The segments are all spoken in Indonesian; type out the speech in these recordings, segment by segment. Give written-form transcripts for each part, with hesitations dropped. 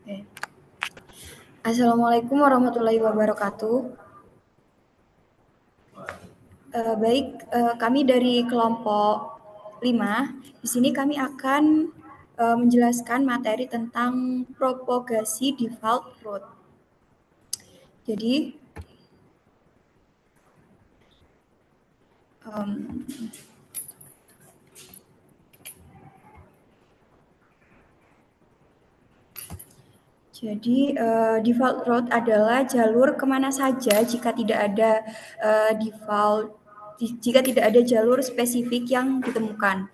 Oke. Assalamualaikum warahmatullahi wabarakatuh. Baik, kami dari kelompok 5. Di sini kami akan menjelaskan materi tentang propagasi default route. Jadi, em, default route adalah jalur kemana saja jika tidak ada jika tidak ada jalur spesifik yang ditemukan.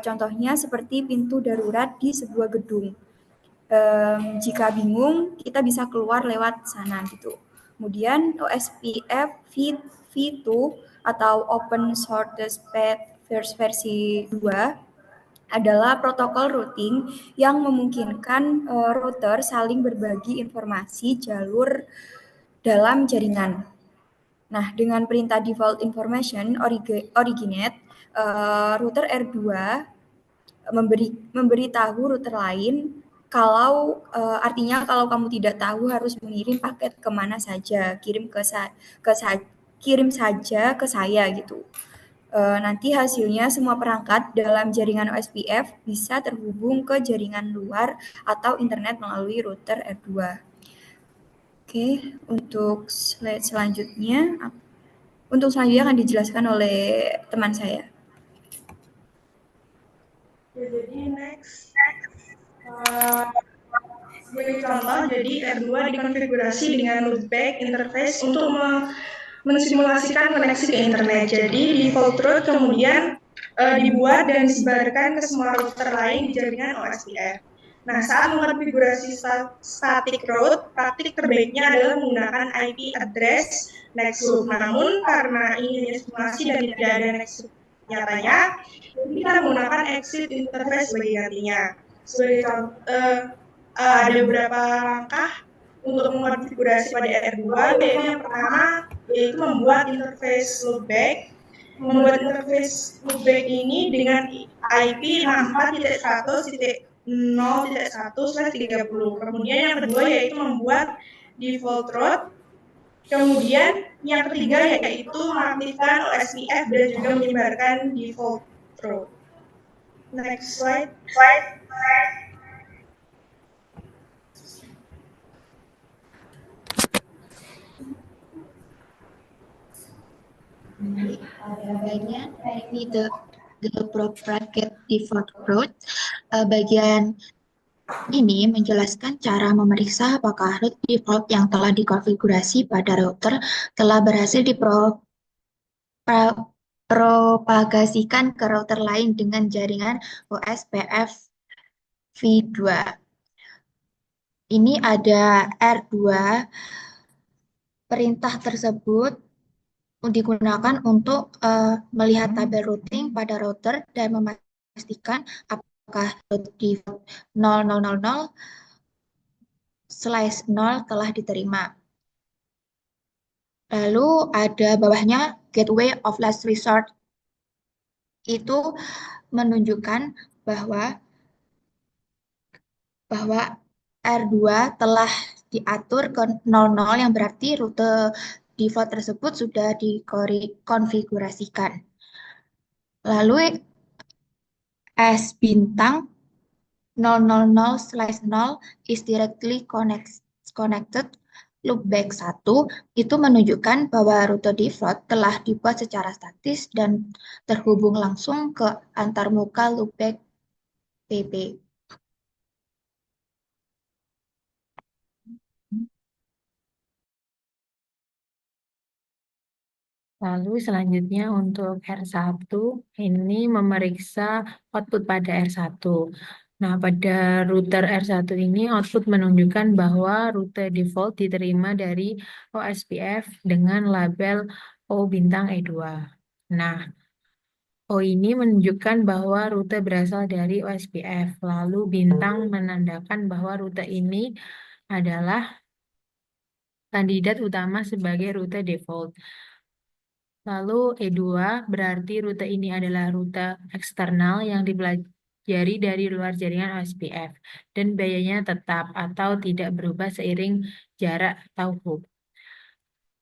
Contohnya seperti pintu darurat di sebuah gedung. Jika bingung, kita bisa keluar lewat sana gitu. Kemudian OSPF V2 atau Open Source versi 2 adalah protokol routing yang memungkinkan router saling berbagi informasi jalur dalam jaringan. Nah, dengan perintah default information originate, router R2 memberitahu router lain kalau artinya kalau kamu tidak tahu harus mengirim paket kemana saja, kirim saja ke saya gitu. Nanti hasilnya semua perangkat dalam jaringan OSPF bisa terhubung ke jaringan luar atau internet melalui router R2. Oke, untuk selanjutnya akan dijelaskan oleh teman saya. Jadi next, sebagai contoh, jadi R2 dikonfigurasi dengan loopback interface untuk mensimulasikan koneksi ke internet. Jadi default route kemudian dibuat dan disebarkan ke semua router lain di jaringan OSPF. Nah, saat mengonfigurasi static route, praktik terbaiknya adalah menggunakan IP address next loop. Namun, karena ini hanya simulasi dan tidak ada next loop nyatanya, kita menggunakan exit interface sebagai gantinya. Sebagai contoh, ada beberapa langkah untuk mengonfigurasi pada R2, yaitu yang pertama yaitu membuat interface loopback. Membuat interface loopback ini dengan IP 64.100.0.1/30. Kemudian yang kedua yaitu membuat default route. Kemudian yang ketiga yaitu mengaktifkan OSPF dan juga menyebarkan default route. Next slide. Bagian ini the propagate default route. Bagian ini menjelaskan cara memeriksa apakah route default yang telah dikonfigurasi pada router telah berhasil dipropagasikan ke router lain dengan jaringan OSPF V2. Ini ada R2. Perintah tersebut digunakan untuk melihat tabel routing pada router dan memastikan apakah route default 0000/0 telah diterima. Lalu ada bawahnya gateway of last resort. Itu menunjukkan bahwa R2 telah diatur ke 00 yang berarti rute default tersebut sudah dikonfigurasikan. Lalu S bintang 000/0 is directly connected loopback 1 itu menunjukkan bahwa rute default telah dibuat secara statis dan terhubung langsung ke antarmuka loopback PB. Lalu selanjutnya untuk R1 ini memeriksa output pada R1. Nah, pada router R1 ini output menunjukkan bahwa rute default diterima dari OSPF dengan label O bintang E2. Nah, O ini menunjukkan bahwa rute berasal dari OSPF. Lalu bintang menandakan bahwa rute ini adalah kandidat utama sebagai rute default. Lalu E2 berarti rute ini adalah rute eksternal yang jari dari luar jaringan OSPF dan biayanya tetap atau tidak berubah seiring jarak atau hop.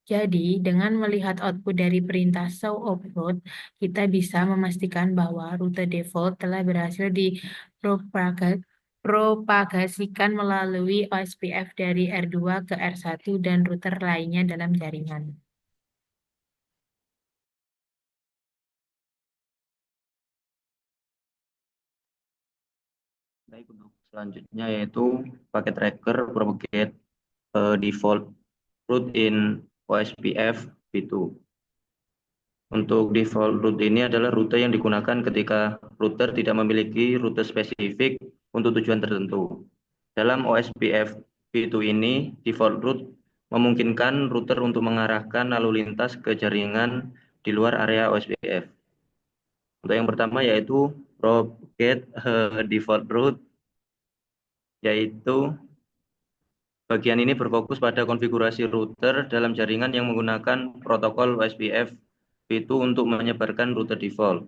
Jadi, dengan melihat output dari perintah show offload, kita bisa memastikan bahwa rute default telah berhasil dipropagasikan melalui OSPF dari R2 ke R1 dan router lainnya dalam jaringan. Baik, untuk selanjutnya yaitu paket tracker propagate default route in OSPF v2. Untuk default route ini adalah rute yang digunakan ketika router tidak memiliki rute spesifik untuk tujuan tertentu. Dalam OSPF v2 ini, default route memungkinkan router untuk mengarahkan lalu lintas ke jaringan di luar area OSPF. Untuk yang pertama yaitu propagate default route, yaitu bagian ini berfokus pada konfigurasi router dalam jaringan yang menggunakan protokol OSPF v2 untuk menyebarkan rute default.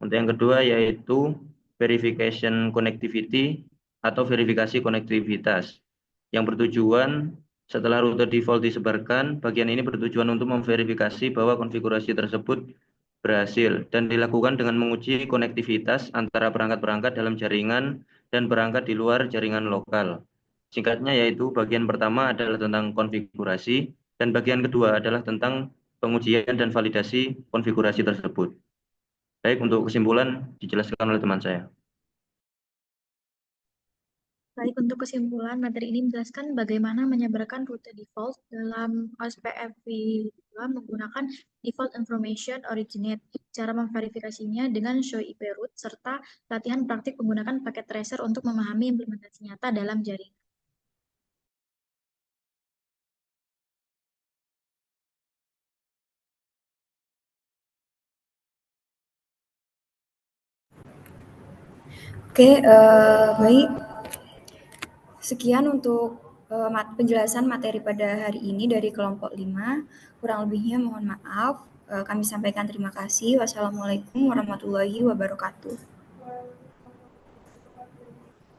Untuk yang kedua yaitu verification connectivity atau verifikasi konektivitas yang bertujuan setelah rute default disebarkan, bagian ini bertujuan untuk memverifikasi bahwa konfigurasi tersebut berhasil dan dilakukan dengan menguji konektivitas antara perangkat-perangkat dalam jaringan dan perangkat di luar jaringan lokal. Singkatnya yaitu bagian pertama adalah tentang konfigurasi dan bagian kedua adalah tentang pengujian dan validasi konfigurasi tersebut. Baik, untuk kesimpulan dijelaskan oleh teman saya. Baik, untuk kesimpulan, materi ini menjelaskan bagaimana menyebarkan rute default dalam OSPF v2 menggunakan default information originate, cara memverifikasinya dengan show IP route, serta latihan praktik menggunakan paket tracer untuk memahami implementasi nyata dalam jaringan. Oke, baik. Sekian untuk penjelasan materi pada hari ini dari kelompok 5. Kurang lebihnya mohon maaf. Kami sampaikan terima kasih. Wassalamualaikum warahmatullahi wabarakatuh.